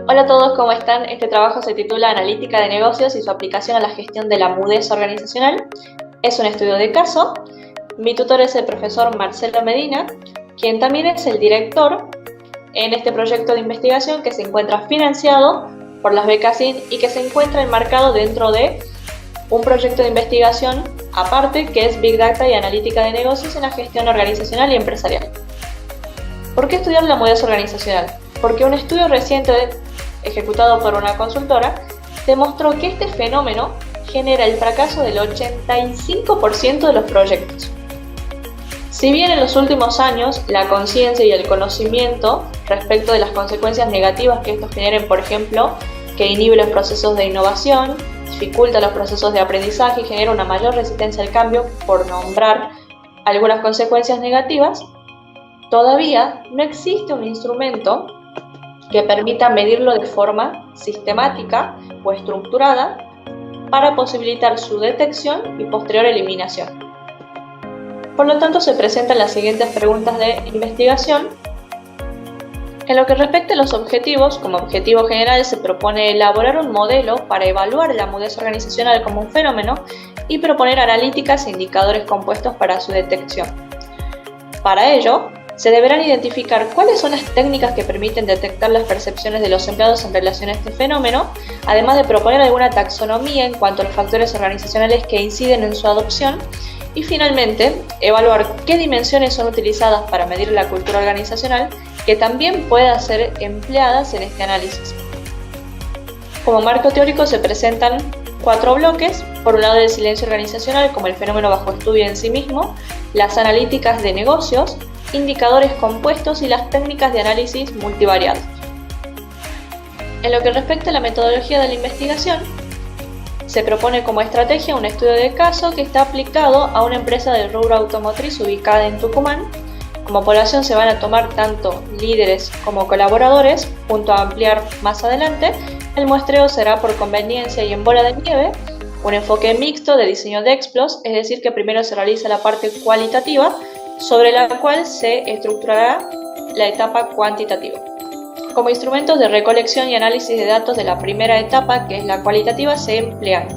Hola a todos, ¿cómo están? Este trabajo se titula Analítica de negocios y su aplicación a la gestión de la mudez organizacional. Es un estudio de caso. Mi tutor es el profesor Marcelo Medina, quien también es el director en este proyecto de investigación que se encuentra financiado por las becas SIN y que se encuentra enmarcado dentro de un proyecto de investigación aparte que es Big Data y Analítica de negocios en la gestión organizacional y empresarial. ¿Por qué estudiar la mudez organizacional? Porque un estudio reciente ejecutado por una consultora demostró que este fenómeno genera el fracaso del 85% de los proyectos. Si bien en los últimos años la conciencia y el conocimiento respecto de las consecuencias negativas que estos generen, por ejemplo, que inhibe los procesos de innovación, dificulta los procesos de aprendizaje y genera una mayor resistencia al cambio, por nombrar algunas consecuencias negativas, todavía no existe un instrumento que permita medirlo de forma sistemática o estructurada para posibilitar su detección y posterior eliminación. Por lo tanto, se presentan las siguientes preguntas de investigación. En lo que respecta a los objetivos, como objetivo general se propone elaborar un modelo para evaluar la mudez organizacional como un fenómeno y proponer analíticas e indicadores compuestos para su detección. Para ello, se deberán identificar cuáles son las técnicas que permiten detectar las percepciones de los empleados en relación a este fenómeno, además de proponer alguna taxonomía en cuanto a los factores organizacionales que inciden en su adopción, y finalmente, evaluar qué dimensiones son utilizadas para medir la cultura organizacional que también puedan ser empleadas en este análisis. Como marco teórico se presentan 4 bloques. Por un lado, el silencio organizacional como el fenómeno bajo estudio en sí mismo, las analíticas de negocios, indicadores compuestos y las técnicas de análisis multivariados. En lo que respecta a la metodología de la investigación, se propone como estrategia un estudio de caso que está aplicado a una empresa del rubro automotriz ubicada en Tucumán. Como población se van a tomar tanto líderes como colaboradores, junto a ampliar más adelante. El muestreo será por conveniencia y en bola de nieve, un enfoque mixto de diseño de explos, es decir que primero se realiza la parte cualitativa, sobre la cual se estructurará la etapa cuantitativa. Como instrumentos de recolección y análisis de datos de la primera etapa, que es la cualitativa, se emplean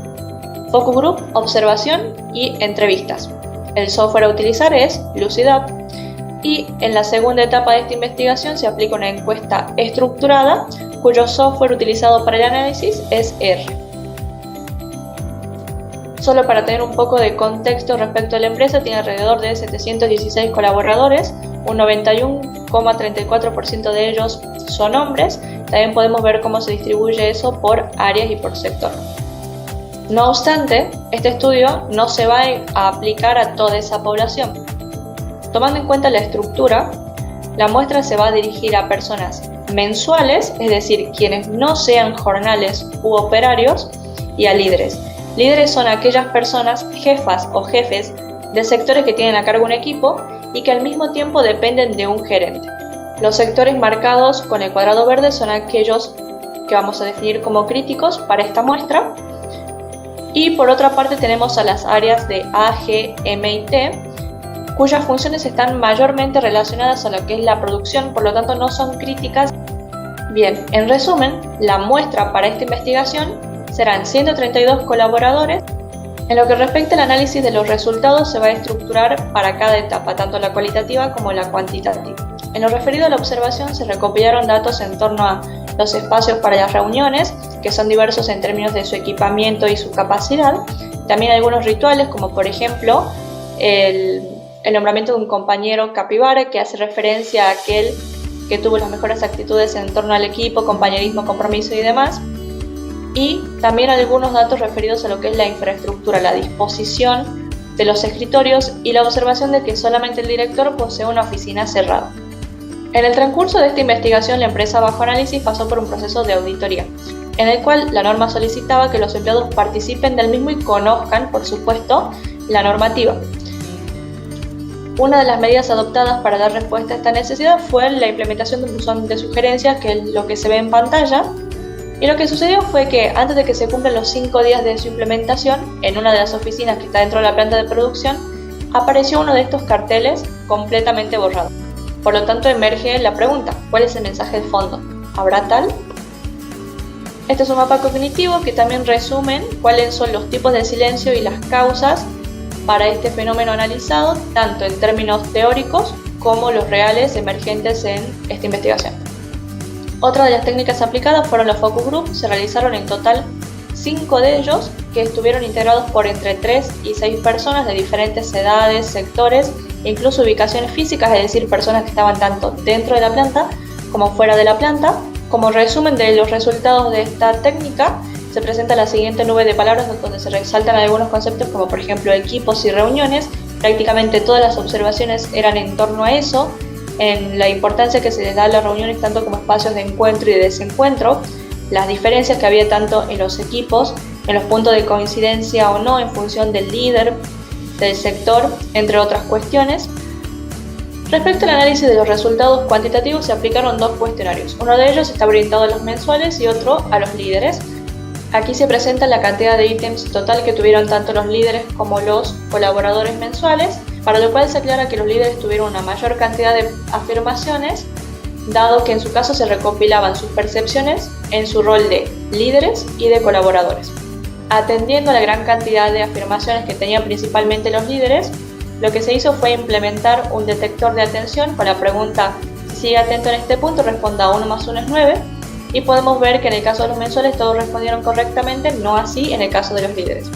focus group, observación y entrevistas. El software a utilizar es Lucidap y en la segunda etapa de esta investigación se aplica una encuesta estructurada cuyo software utilizado para el análisis es R. Solo para tener un poco de contexto respecto a la empresa, tiene alrededor de 716 colaboradores, un 91,34% de ellos son hombres. También podemos ver cómo se distribuye eso por áreas y por sector. No obstante, este estudio no se va a aplicar a toda esa población. Tomando en cuenta la estructura, la muestra se va a dirigir a personas mensuales, es decir, quienes no sean jornales u operarios, y a líderes. Líderes son aquellas personas jefas o jefes de sectores que tienen a cargo un equipo y que al mismo tiempo dependen de un gerente. Los sectores marcados con el cuadrado verde son aquellos que vamos a definir como críticos para esta muestra. Y por otra parte tenemos a las áreas de A, G, M y T, cuyas funciones están mayormente relacionadas a lo que es la producción, por lo tanto no son críticas. Bien, en resumen, la muestra para esta investigación serán 132 colaboradores. En lo que respecta al análisis de los resultados, se va a estructurar para cada etapa, tanto la cualitativa como la cuantitativa. En lo referido a la observación, se recopilaron datos en torno a los espacios para las reuniones, que son diversos en términos de su equipamiento y su capacidad. También algunos rituales, como por ejemplo el nombramiento de un compañero capibara, que hace referencia a aquel que tuvo las mejores actitudes en torno al equipo, compañerismo, compromiso y demás. Y también algunos datos referidos a lo que es la infraestructura, la disposición de los escritorios y la observación de que solamente el director posee una oficina cerrada. En el transcurso de esta investigación, la empresa bajo análisis pasó por un proceso de auditoría, en el cual la norma solicitaba que los empleados participen del mismo y conozcan, por supuesto, la normativa. Una de las medidas adoptadas para dar respuesta a esta necesidad fue la implementación de un buzón de sugerencias, que es lo que se ve en pantalla. Y lo que sucedió fue que antes de que se cumplan los 5 días de su implementación, en una de las oficinas que está dentro de la planta de producción, apareció uno de estos carteles completamente borrado. Por lo tanto, emerge la pregunta: ¿cuál es el mensaje de fondo? ¿Habrá tal? Este es un mapa cognitivo que también resume cuáles son los tipos de silencio y las causas para este fenómeno analizado, tanto en términos teóricos como los reales emergentes en esta investigación. Otra de las técnicas aplicadas fueron los focus groups. Se realizaron en total 5 de ellos, que estuvieron integrados por entre 3 y 6 personas de diferentes edades, sectores e incluso ubicaciones físicas, es decir, personas que estaban tanto dentro de la planta como fuera de la planta. Como resumen de los resultados de esta técnica, se presenta la siguiente nube de palabras donde se resaltan algunos conceptos como por ejemplo equipos y reuniones. Prácticamente todas las observaciones eran en torno a eso, en la importancia que se les da a las reuniones tanto como espacios de encuentro y de desencuentro, las diferencias que había tanto en los equipos, en los puntos de coincidencia o no en función del líder, del sector, entre otras cuestiones. Respecto al análisis de los resultados cuantitativos, se aplicaron 2 cuestionarios. Uno de ellos está orientado a los mensuales y otro a los líderes. Aquí se presenta la cantidad de ítems total que tuvieron tanto los líderes como los colaboradores mensuales, para lo cual se aclara que los líderes tuvieron una mayor cantidad de afirmaciones, dado que en su caso se recopilaban sus percepciones en su rol de líderes y de colaboradores. Atendiendo a la gran cantidad de afirmaciones que tenían principalmente los líderes, lo que se hizo fue implementar un detector de atención con la pregunta: si sigue atento en este punto, responda 1 más 1 es 9, y podemos ver que en el caso de los mensuales todos respondieron correctamente, no así en el caso de los líderes.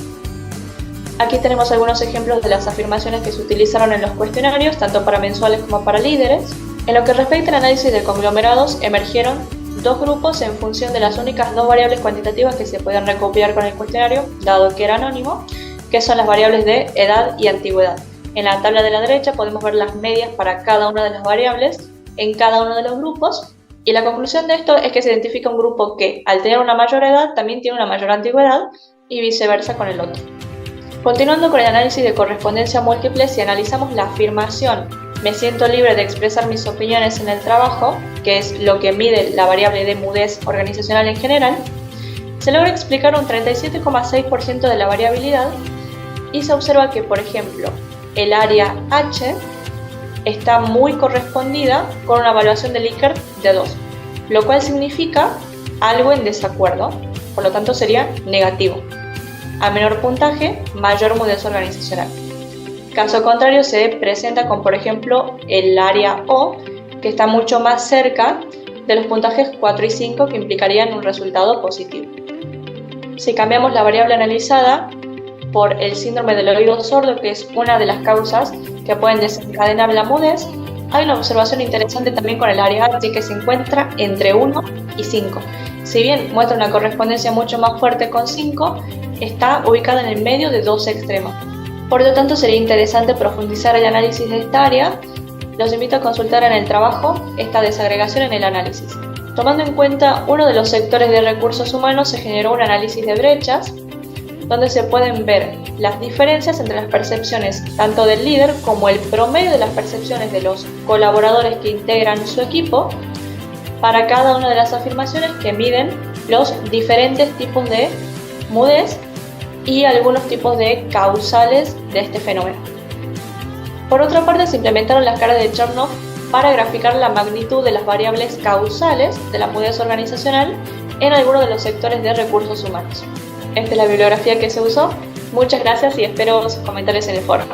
Aquí tenemos algunos ejemplos de las afirmaciones que se utilizaron en los cuestionarios, tanto para mensuales como para líderes. En lo que respecta al análisis de conglomerados, emergieron 2 grupos en función de las únicas 2 variables cuantitativas que se pueden recopilar con el cuestionario, dado que era anónimo, que son las variables de edad y antigüedad. En la tabla de la derecha podemos ver las medias para cada una de las variables en cada uno de los grupos, y la conclusión de esto es que se identifica un grupo que, al tener una mayor edad, también tiene una mayor antigüedad y viceversa con el otro. Continuando con el análisis de correspondencia múltiple, si analizamos la afirmación "me siento libre de expresar mis opiniones en el trabajo", que es lo que mide la variable de mudez organizacional en general, se logra explicar un 37,6% de la variabilidad y se observa que, por ejemplo, el área H está muy correspondida con una evaluación de Likert de 2, lo cual significa algo en desacuerdo, por lo tanto sería negativo. A menor puntaje, mayor mudez organizacional. Caso contrario se presenta con, por ejemplo, el área O, que está mucho más cerca de los puntajes 4 y 5, que implicarían un resultado positivo. Si cambiamos la variable analizada por el síndrome del oído sordo, que es una de las causas que pueden desencadenar la mudez, hay una observación interesante también con el área H, que se encuentra entre 1 y 5. Si bien muestra una correspondencia mucho más fuerte con 5, está ubicada en el medio de 2 extremos. Por lo tanto, sería interesante profundizar el análisis de esta área. Los invito a consultar en el trabajo esta desagregación en el análisis. Tomando en cuenta uno de los sectores de recursos humanos, se generó un análisis de brechas, donde se pueden ver las diferencias entre las percepciones tanto del líder como el promedio de las percepciones de los colaboradores que integran su equipo para cada una de las afirmaciones, que miden los diferentes tipos de mudez y algunos tipos de causales de este fenómeno. Por otra parte, se implementaron las caras de Chernoff para graficar la magnitud de las variables causales de la mudez organizacional en algunos de los sectores de recursos humanos. Esta es la bibliografía que se usó. Muchas gracias y espero sus comentarios en el foro.